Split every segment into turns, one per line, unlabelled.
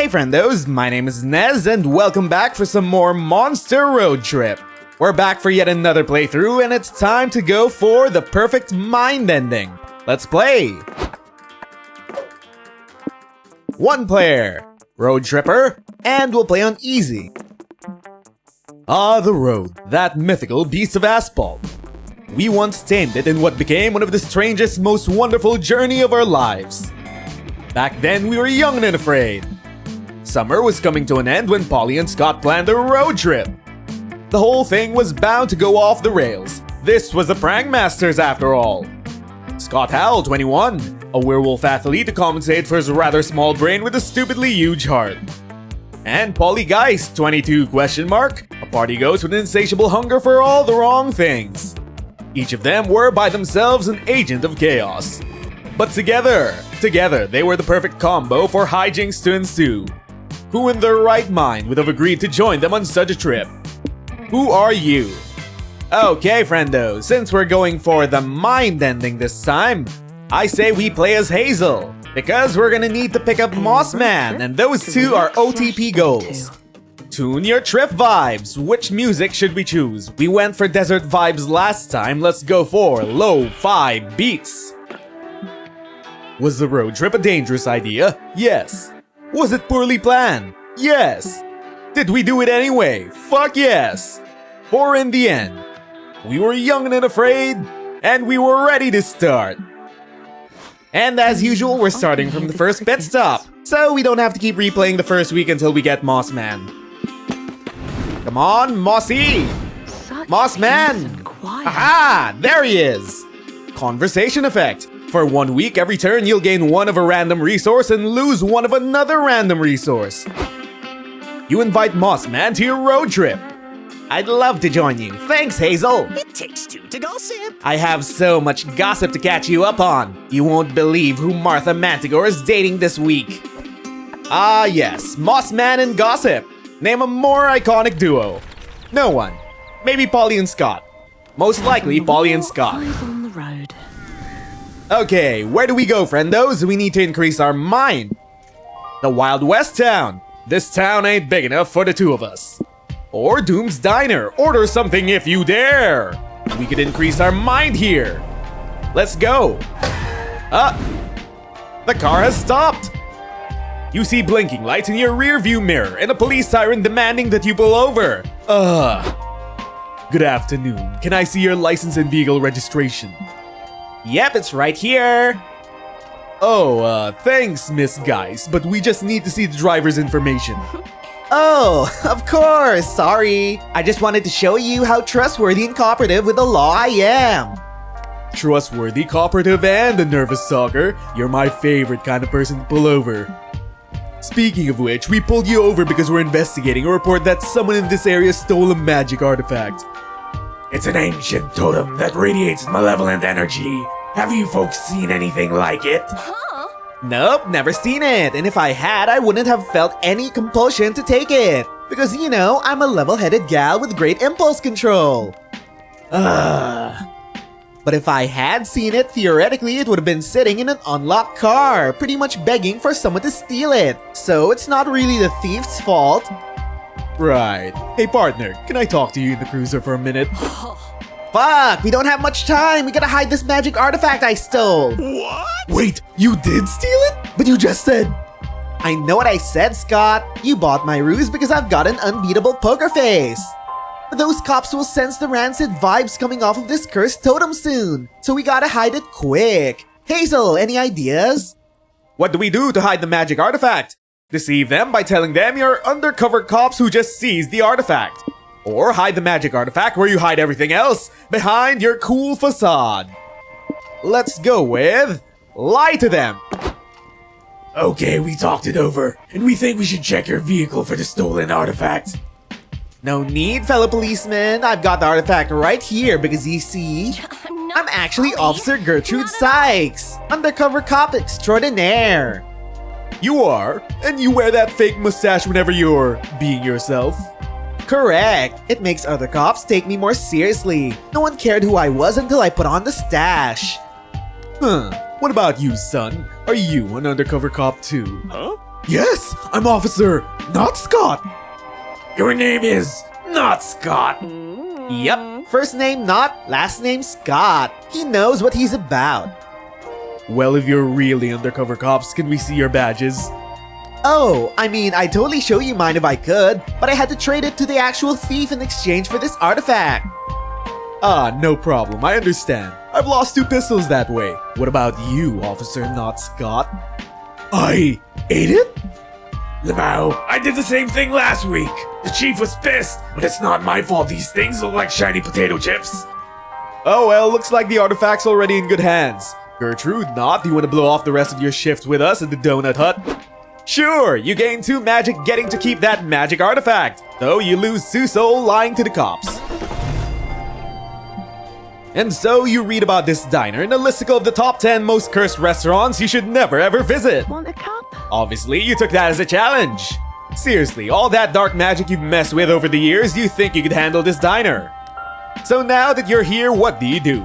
Hey friendos, my name is Nez and welcome back for some more Monster Road Trip. We're back for yet another playthrough and it's time to go for the perfect mind ending. Let's play! 1 player, Road Tripper, and we'll play on easy. Ah, the road, that mythical piece of asphalt. We once tamed it in what became one of the strangest, most wonderful journey of our lives. Back then, we were young and afraid. Summer was coming to an end when Polly and Scott planned a road trip. The whole thing was bound to go off the rails. This was the Prank Masters after all. Scott Howell, 21, a werewolf athlete to compensate for his rather small brain with a stupidly huge heart. And Polly Geist, 22, a party ghost with an insatiable hunger for all the wrong things. Each of them were by themselves an agent of chaos. But together, they were the perfect combo for hijinks to ensue. Who in their right mind would have agreed to join them on such a trip? Who are you? Okay, friendo, since we're going for the mind ending this time, I say we play as Hazel, because we're gonna need to pick up Mossman, and those two are OTP goals. Tune your trip vibes. Which music should we choose? We went for desert vibes last time, let's go for lo-fi beats. Was the road trip a dangerous idea? Yes. Was it poorly planned? Yes. Did we do it anyway? Fuck yes. For in the end, we were young and afraid, and we were ready to start. And as usual, we're starting from the first pit stop, so we don't have to keep replaying the first week until we get Mossman. Come on, Mossy! Mossman! Aha! There he is! Conversation effect. For 1 week, every turn you'll gain 1 of a random resource and lose 1 of another random resource. You invite Mossman to your road trip. I'd love to join you. Thanks, Hazel.
It takes 2 to gossip.
I have so much gossip to catch you up on. You won't believe who Martha Manticore is dating this week. Ah yes, Mossman and Gossip. Name a more iconic duo. No one. Maybe Polly and Scott. Most likely Polly and Scott.
On the road.
Okay, where do we go, friendos? We need to increase our mind. The Wild West town. This town ain't big enough for the 2 of us. Or Doom's Diner. Order something if you dare. We could increase our mind here. Let's go. The car has stopped. You see blinking lights in your rear view mirror and a police siren demanding that you pull over. Good afternoon. Can I see your license and vehicle registration? Yep, it's right here. Oh, thanks, Miss Geist, but we just need to see the driver's information. Oh, of course, sorry. I just wanted to show you how trustworthy and cooperative with the law I am. Trustworthy, cooperative, and a nervous talker. You're my favorite kind of person to pull over. Speaking of which, we pulled you over because we're investigating a report that someone in this area stole a magic artifact.
It's an ancient totem that radiates malevolent energy. Have you folks seen anything like it?
Huh?
Nope, never seen it. And if I had, I wouldn't have felt any compulsion to take it. Because, you know, I'm a level-headed gal with great impulse control. But if I had seen it, theoretically it would have been sitting in an unlocked car, pretty much begging for someone to steal it. So it's not really the thief's fault. Right. Hey partner, can I talk to you in the cruiser for a minute? Fuck, we don't have much time. We gotta hide this magic artifact I stole.
What?
Wait, you did steal it? But you just said... I know what I said, Scott. You bought my ruse because I've got an unbeatable poker face. But those cops will sense the rancid vibes coming off of this cursed totem soon. So we gotta hide it quick. Hazel, any ideas? What do we do to hide the magic artifact? Deceive them by telling them you're undercover cops who just seized the artifact. Or hide the magic artifact where you hide everything else, behind your cool facade. Let's go with... lie to them.
Okay, we talked it over, and we think we should check your vehicle for the stolen artifact.
No need, fellow policeman. I've got the artifact right here because you see... I'm actually
Polly.
Officer Gertrude Sykes, undercover cop extraordinaire. You are? And you wear that fake mustache whenever you're being yourself? Correct. It makes other cops take me more seriously. No one cared who I was until I put on the stash. What about you, son? Are you an undercover cop too?
Huh?
Yes, I'm Officer, not Scott.
Your name is not Scott.
Yep. First name Not, last name Scott. He knows what he's about.
Well, if you're really undercover cops, can we see your badges?
Oh, I mean, I'd totally show you mine if I could, but I had to trade it to the actual thief in exchange for this artifact.
Ah, no problem, I understand. I've lost 2 pistols that way. What about you, Officer Not Scott? I ate it?
Lamau, I did the same thing last week. The chief was pissed, but it's not my fault these things look like shiny potato chips.
Oh well, looks like the artifact's already in good hands. Gertrude, Not, do you want to blow off the rest of your shift with us at the Donut Hut? Sure, you gain 2 magic getting to keep that magic artifact, though you lose 2 soul lying to the cops. And so you read about this diner in a listicle of the top 10 most cursed restaurants you should never ever visit.
Want a cup?
Obviously, you took that as a challenge. Seriously, all that dark magic you've messed with over the years, you think you could handle this diner. So now that you're here, what do you do?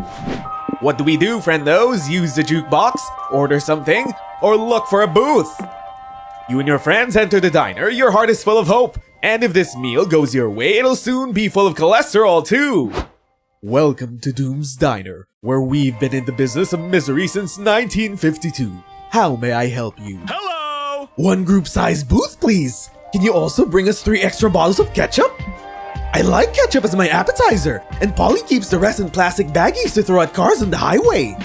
What do we do, friendos? Use the jukebox, order something, or look for a booth? You and your friends enter the diner, your heart is full of hope, and if this meal goes your way, it'll soon be full of cholesterol too. Welcome to Doom's Diner, where we've been in the business of misery since 1952. How may I help you?
Hello!
1 group-sized booth, please. Can you also bring us 3 extra bottles of ketchup? I like ketchup as my appetizer, and Polly keeps the rest in plastic baggies to throw at cars on the highway.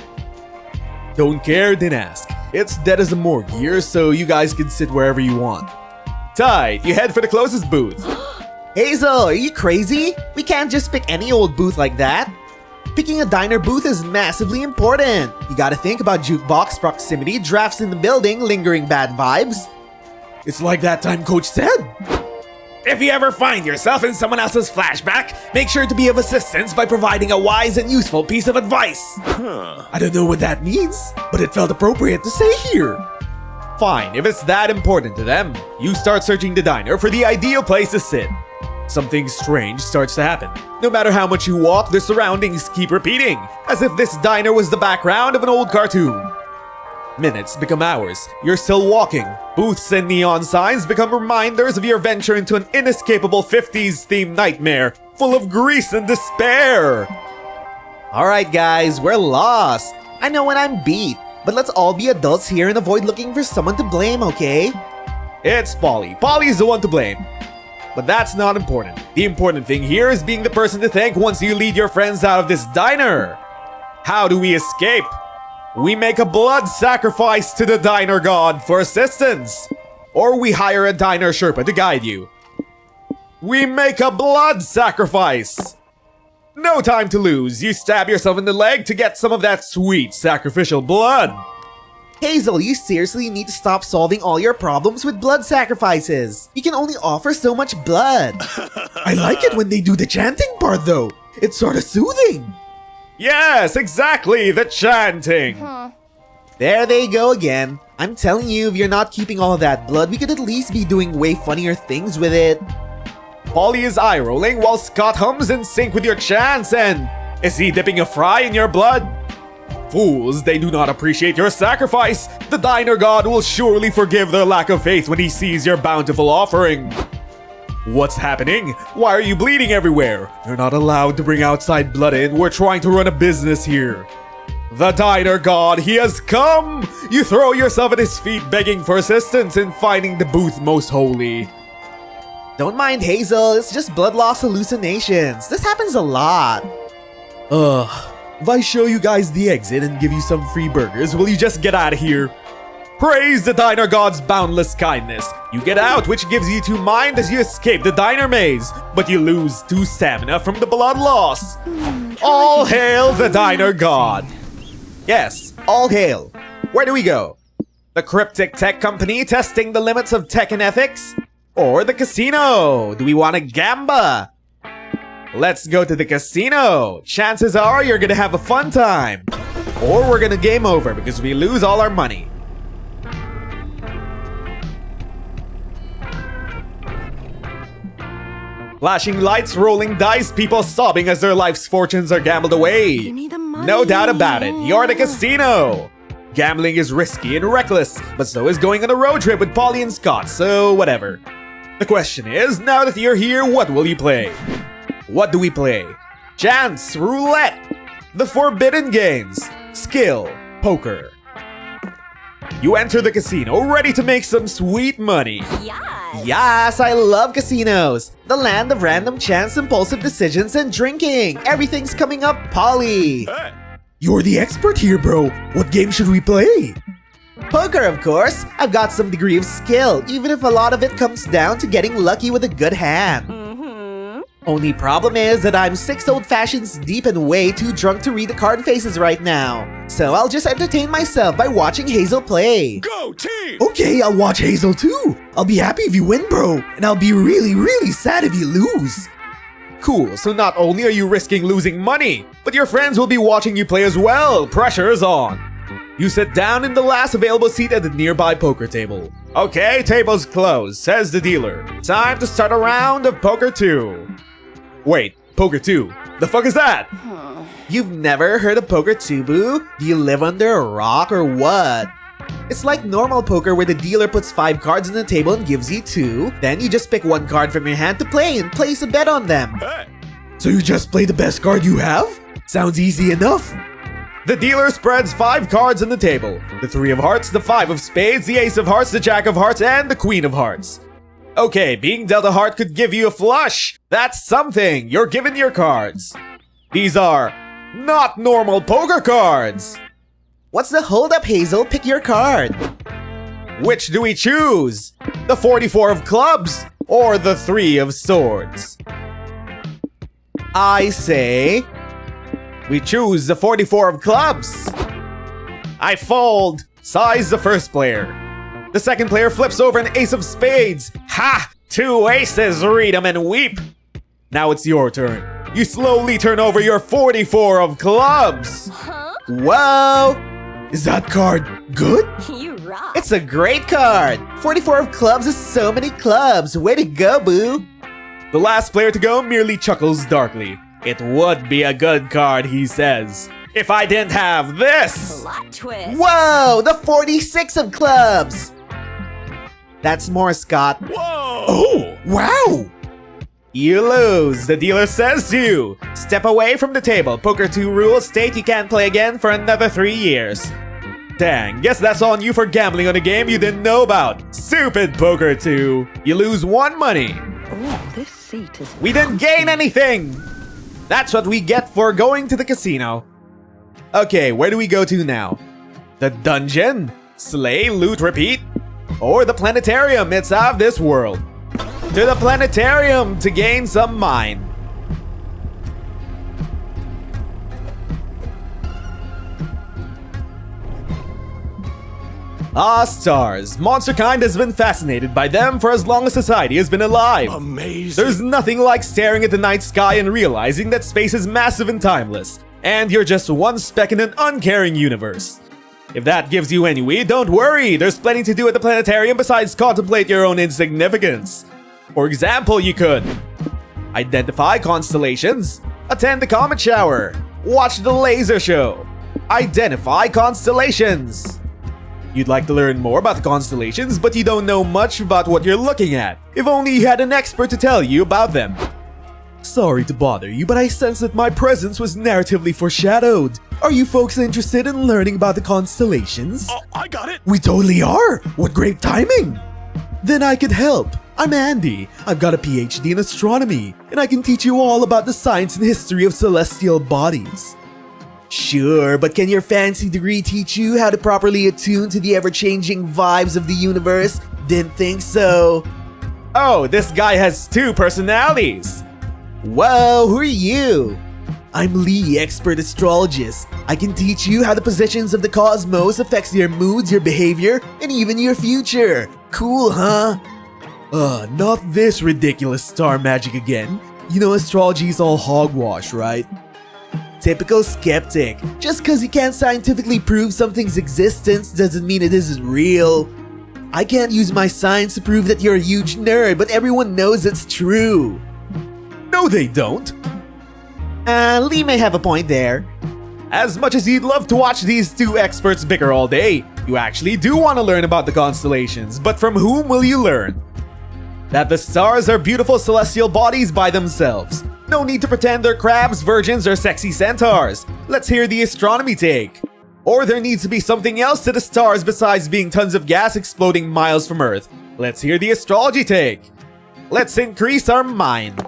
Don't care, then ask. It's dead as a morgue here, so you guys can sit wherever you want. Tight, you head for the closest booth.
Hazel, are you crazy? We can't just pick any old booth like that. Picking a diner booth is massively important. You gotta think about jukebox proximity, drafts in the building, lingering bad vibes.
It's like that time Coach said.
If you ever find yourself in someone else's flashback, make sure to be of assistance by providing a wise and useful piece of advice.
I don't know what that means, but it felt appropriate to say here. Fine, if it's that important to them, you start searching the diner for the ideal place to sit. Something strange starts to happen. No matter how much you walk, the surroundings keep repeating, as if this diner was the background of an old cartoon. Minutes become hours. You're still walking. Booths and neon signs become reminders of your venture into an inescapable 50s-themed nightmare, full of grease and despair.
Alright guys, we're lost. I know when I'm beat, but let's all be adults here and avoid looking for someone to blame, okay?
It's Polly. Polly's the one to blame. But that's not important. The important thing here is being the person to thank once you lead your friends out of this diner. How do we escape? We make a blood sacrifice to the diner god for assistance. Or we hire a diner Sherpa to guide you. We make a blood sacrifice. No time to lose. You stab yourself in the leg to get some of that sweet sacrificial blood.
Hazel, you seriously need to stop solving all your problems with blood sacrifices. You can only offer so much blood.
I like it when they do the chanting part though. It's sort of soothing. Yes, exactly, the chanting.
There they go again. I'm telling you, if you're not keeping all of that blood, we could at least be doing way funnier things with it.
Polly is eye-rolling while Scott hums in sync with your chants and... Is he dipping a fry in your blood? Fools, they do not appreciate your sacrifice. The diner god will surely forgive their lack of faith when he sees your bountiful offering. What's happening? Why are you bleeding everywhere? You're not allowed to bring outside blood in. We're trying to run a business here. The diner god, he has come! You throw yourself at his feet begging for assistance in finding the booth most holy.
Don't mind Hazel, it's just blood loss hallucinations. This happens a lot.
If I show you guys the exit and give you some free burgers, will you just get out of here? Praise the diner god's boundless kindness. You get out, which gives you 2 mind as you escape the diner maze, but you lose 2 stamina from the blood loss. All hail the diner god.
Yes, all hail. Where do we go?
The cryptic tech company testing the limits of tech and ethics? Or the casino? Do we want to gamba? Let's go to the casino. Chances are you're gonna have a fun time. Or we're gonna game over because we lose all our money. Flashing lights, rolling dice, people sobbing as their life's fortunes are gambled away.
Give me the money.
No doubt about it, you're the casino. Gambling is risky and reckless, but so is going on a road trip with Polly and Scott, so whatever. The question is, now that you're here, what will you play? What do we play? Chance, roulette, the forbidden games, skill, poker. You enter the casino ready to make some sweet money.
Yes, I love casinos. The land of random chance, impulsive decisions, and drinking. Everything's coming up, Polly.
You're the expert here, bro. What game should we play?
Poker, of course. I've got some degree of skill, even if a lot of it comes down to getting lucky with a good hand. Only problem is that I'm 6 old fashions deep and way too drunk to read the card faces right now. So I'll just entertain myself by watching Hazel play.
Go team!
Okay, I'll watch Hazel too. I'll be happy if you win, bro. And I'll be really, really sad if you lose. Cool, so not only are you risking losing money, but your friends will be watching you play as well. Pressure's on. You sit down in the last available seat at the nearby poker table. Okay, table's closed, says the dealer. Time to start a round of Poker 2. Wait, Poker 2? The fuck is that?
You've never heard of Poker 2, boo? Do you live under a rock or what? It's like normal poker where the dealer puts 5 cards on the table and gives you 2. Then you just pick 1 card from your hand to play and place a bet on them.
So you just play the best card you have? Sounds easy enough. The dealer spreads 5 cards on the table. The 3 of hearts, the 5 of spades, the ace of hearts, the jack of hearts, and the queen of hearts. Okay, being dealt a heart could give you a flush. That's something. You're given your cards. These are not normal poker cards.
What's the holdup, Hazel? Pick your card.
Which do we choose? The 44 of clubs or the 3 of swords? I say we choose the 44 of clubs. I fold. Size the first player. The second player flips over an ace of spades. Ha! 2 aces, read 'em and weep. Now it's your turn. You slowly turn over your 44 of clubs.
Whoa!
Is that card good?
You rock.
It's a great card. 44 of clubs is so many clubs. Way to go, boo.
The last player to go merely chuckles darkly. It would be a good card, he says, if I didn't have this.
Plot twist.
Whoa! The 46 of clubs. That's more, Scott.
Whoa!
Oh, wow! You lose, the dealer says to you. Step away from the table. Poker 2 rules state you can't play again for another 3 years. Dang, guess that's on you for gambling on a game you didn't know about. Stupid Poker 2. You lose 1 money.
Oh, this seat is.
We didn't gain anything! That's what we get for going to the casino. Okay, where do we go to now? The dungeon? Slay, loot, repeat? Or the planetarium? It's out of this world. To the planetarium to gain some mine. Ah, stars. Monsterkind has been fascinated by them for as long as society has been alive.
Amazing.
There's nothing like staring at the night sky and realizing that space is massive and timeless, and you're just one speck in an uncaring universe. If that gives you ennui, don't worry, there's plenty to do at the planetarium besides contemplate your own insignificance. For example, you could identify constellations, attend the comet shower, watch the laser show, identify constellations. You'd like to learn more about the constellations, but you don't know much about what you're looking at. If only you had an expert to tell you about them. Sorry to bother you, but I sense that my presence was narratively foreshadowed. Are you folks interested in learning about the constellations?
Oh, I got it.
We totally are! What great timing! Then I could help. I'm Andy. I've got a PhD in astronomy, and I can teach you all about the science and history of celestial bodies.
Sure, but can your fancy degree teach you how to properly attune to the ever-changing vibes of the universe? Didn't think so.
Oh, this guy has 2 personalities.
Whoa, who are you? I'm Lee, expert astrologist. I can teach you how the positions of the cosmos affects your moods, your behavior, and even your future. Cool, huh?
Not this ridiculous star magic again. You know astrology is all hogwash, right?
Typical skeptic. Just cause you can't scientifically prove something's existence doesn't mean it isn't real. I can't use my science to prove that you're a huge nerd, but everyone knows it's true.
No, they don't.
Lee may have a point there.
As much as you'd love to watch these two experts bicker all day, you actually do want to learn about the constellations, but from whom will you learn? That the stars are beautiful celestial bodies by themselves. No need to pretend they're crabs, virgins, or sexy centaurs. Let's hear the astronomy take. Or there needs to be something else to the stars besides being tons of gas exploding miles from Earth. Let's hear the astrology take. Let's increase our mind.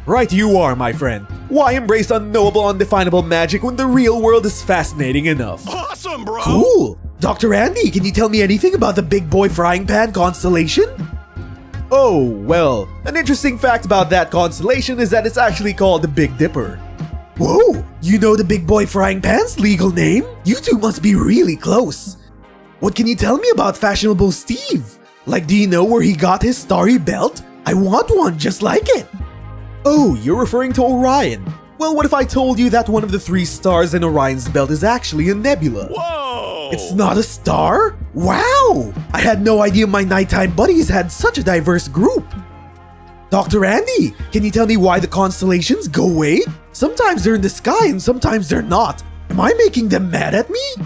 Right you are, my friend. Why embrace unknowable, undefinable magic when the real world is fascinating enough?
Awesome, bro!
Cool! Dr. Andy, can you tell me anything about the Big Boy Frying Pan constellation?
Oh, well, an interesting fact about that constellation is that it's actually called the Big Dipper.
Whoa! You know the Big Boy Frying Pan's legal name? You two must be really close. What can you tell me about Fashionable Steve? Like, do you know where he got his starry belt? I want one just like it.
Oh, you're referring to Orion. Well, what if I told you that one of the 3 stars in Orion's belt is actually a nebula?
Whoa!
It's not a star? Wow! I had no idea my nighttime buddies had such a diverse group. Dr. Andy, can you tell me why the constellations go away? Sometimes they're in the sky and sometimes they're not. Am I making them mad at me?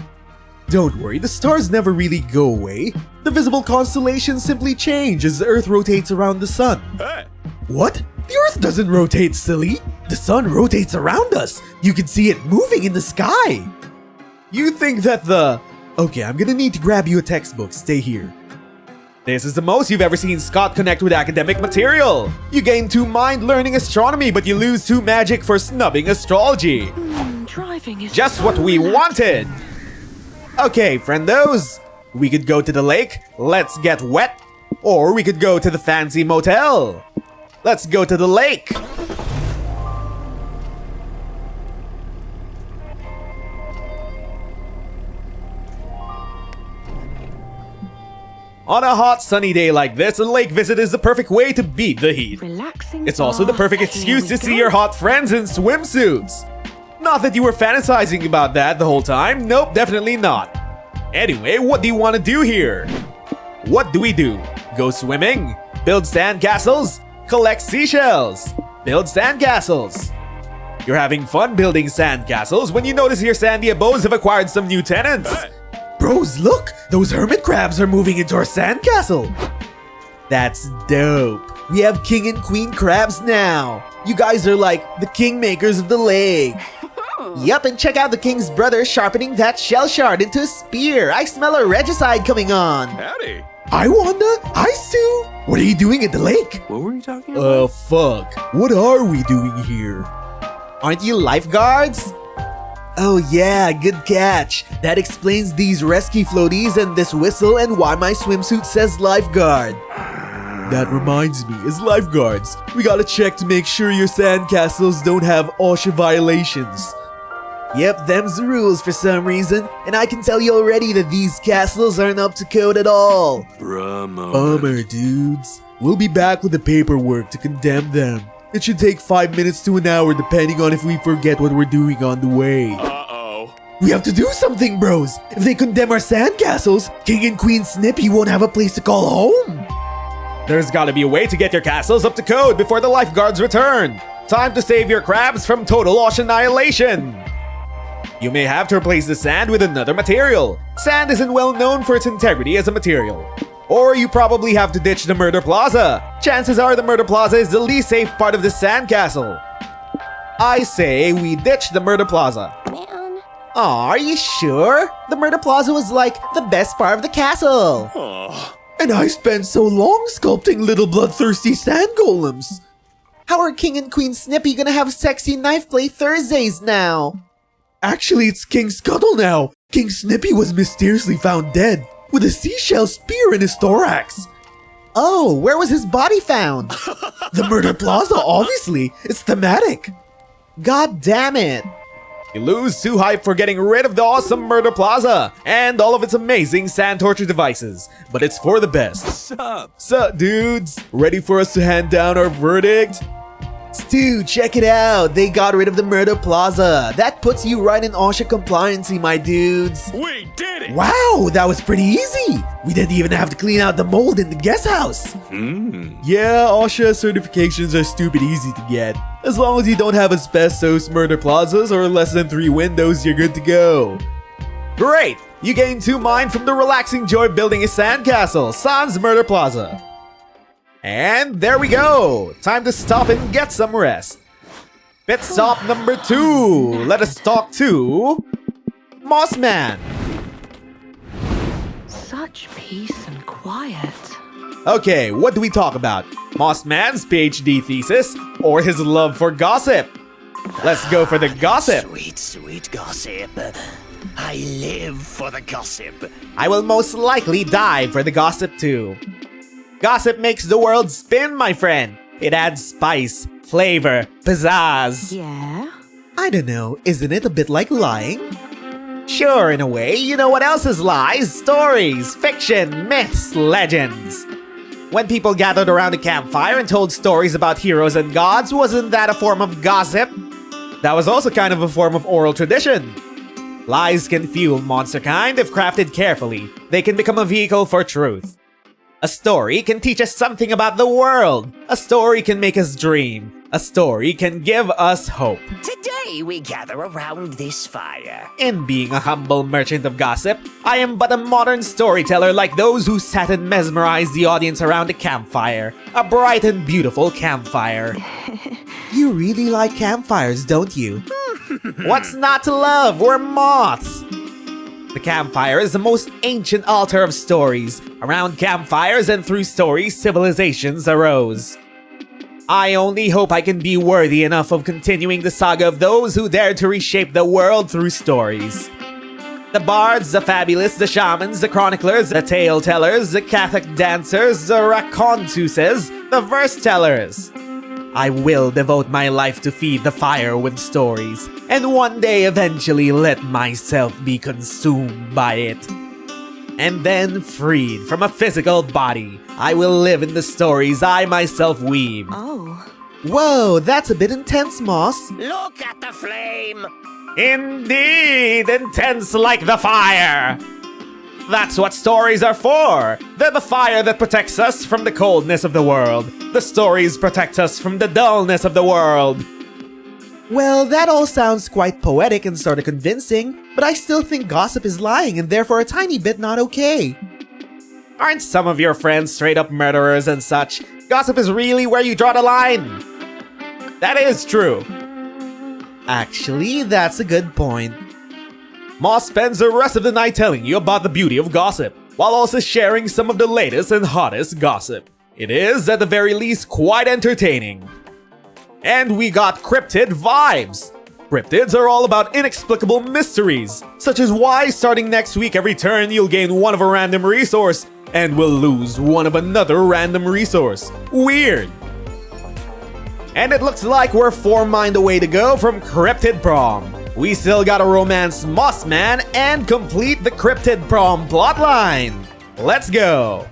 Don't worry, the stars never really go away. The visible constellations simply change as the Earth rotates around the sun.
Hey!
What? The Earth doesn't rotate, silly. The sun rotates around us. You can see it moving in the sky.
You think that the... Okay, I'm gonna need to grab you a textbook. Stay here. This is the most you've ever seen Scott connect with academic material. You gain 2 mind learning astronomy, but you lose 2 magic for snubbing astrology.
Driving is
Just
so
what we
relaxing.
wanted. Okay, friendos. We could go to the lake. Let's get wet. Or we could go to the fancy motel. Let's go to the lake. On a hot sunny day like this, a lake visit is the perfect way to beat the heat.
Relaxing.
It's also the perfect
bath.
excuse
Here
to
we
see
go.
your hot friends in swimsuits. Not that you were fantasizing about that the whole time. Nope, definitely not. Anyway, what do you want to do here? What do we do? Go swimming? Build sandcastles? Collect seashells? Build sandcastles? You're having fun building sandcastles when you notice your sandy abodes have acquired some new tenants.
Bros, look! Those hermit crabs are moving into our sandcastle.
That's dope.
We have king and queen crabs now. You guys are like the kingmakers of the lake. Yup, and check out the king's brother sharpening that shell shard into a spear. I smell a regicide coming on.
Howdy!
Hi, Wanda. Hi, Sue. What are you doing at the lake?
What were you talking about?
Fuck. What are we doing here?
Aren't you lifeguards? Oh yeah, good catch. That explains these rescue floaties and this whistle and why my swimsuit says lifeguard.
That reminds me, as lifeguards, we gotta check to make sure your sandcastles don't have OSHA violations.
Yep, them's the rules for some reason, and I can tell you already that these castles aren't up to code at all.
Bummer, dudes. We'll be back with the paperwork to condemn them. It should take 5 minutes to an hour depending on if we forget what we're doing on the way.
Uh-oh.
We have to do something, bros. If they condemn our sandcastles, King and Queen Snippy won't have a place to call home.
There's gotta be a way to get your castles up to code before the lifeguards return. Time to save your crabs from total OSHA annihilation. You may have to replace the sand with another material. Sand isn't well known for its integrity as a material. Or you probably have to ditch the Murder Plaza. Chances are the Murder Plaza is the least safe part of the sandcastle. I say we ditch the Murder Plaza.
Man.
Aw, are you sure? The Murder Plaza was like the best part of the castle.
Oh.
And I spent so long sculpting little bloodthirsty sand golems. How are King and Queen Snippy gonna have sexy knife play Thursdays now? Actually, it's King Scuttle now. King Snippy was mysteriously found dead with a seashell spear in his thorax. Oh, where was his body found? The Murder Plaza, obviously. It's thematic. God damn it.
You lose 2 hype for getting rid of the awesome Murder Plaza and all of its amazing sand torture devices, but it's for the best.
Sup?
Sup, dudes? Ready for us to hand down our verdict?
Stu, check it out. They got rid of the Murder Plaza. That puts you right in OSHA compliancy, my dudes.
We did it!
Wow, that was pretty easy. We didn't even have to clean out the mold in the guest house.
Yeah, OSHA certifications are stupid easy to get. As long as you don't have asbestos, murder plazas, or less than 3 windows, you're good to go. Great! You gained 2 mine from the relaxing joy of building a sandcastle, Sans Murder Plaza. And there we go! Time to stop and get some rest. Pit stop number 2. Let us talk to Mossman.
Such peace and quiet.
Okay, what do we talk about? Mossman's PhD thesis or his love for gossip? Let's go for the gossip.
Sweet, sweet gossip. I live for the gossip.
I will most likely die for the gossip too.
Gossip makes the world spin, my friend. It adds spice, flavor, pizzazz.
Yeah?
I don't know, isn't it a bit like lying?
Sure, in a way. You know what else is lies? Stories, fiction, myths, legends. When people gathered around a campfire and told stories about heroes and gods, wasn't that a form of gossip? That was also kind of a form of oral tradition. Lies can fuel monster kind if crafted carefully. They can become a vehicle for truth. A story can teach us something about the world. A story can make us dream. A story can give us hope.
Today we gather around this fire.
In being a humble merchant of gossip, I am but a modern storyteller like those who sat and mesmerized the audience around a campfire. A bright and beautiful campfire.
You really like campfires, don't you?
What's not to love? We're moths! The campfire is the most ancient altar of stories. Around campfires and through stories, civilizations arose. I only hope I can be worthy enough of continuing the saga of those who dared to reshape the world through stories. The bards, the fabulous, the shamans, the chroniclers, the tale tellers, the Catholic dancers, the raconteuses, the verse tellers. I will devote my life to feed the fire with stories, and one day eventually let myself be consumed by it. And then, freed from a physical body, I will live in the stories I myself weave.
Oh.
Whoa, that's a bit intense, Moss.
Look at the flame.
Indeed, intense like the fire! That's what stories are for! They're the fire that protects us from the coldness of the world. The stories protect us from the dullness of the world.
Well, that all sounds quite poetic and sort of convincing, but I still think gossip is lying and therefore a tiny bit not okay.
Aren't some of your friends straight up murderers and such? Gossip is really where you draw the line. That is true.
Actually, that's a good point.
Moss spends the rest of the night telling you about the beauty of gossip, while also sharing some of the latest and hottest gossip. It is, at the very least, quite entertaining. And we got cryptid vibes! Cryptids are all about inexplicable mysteries, such as why starting next week every turn you'll gain one of a random resource, and will lose one of another random resource. Weird! And it looks like we're 4 mind away to go from Cryptid Prom. We still gotta romance Mossman and complete the Cryptid Prom plotline. Let's go!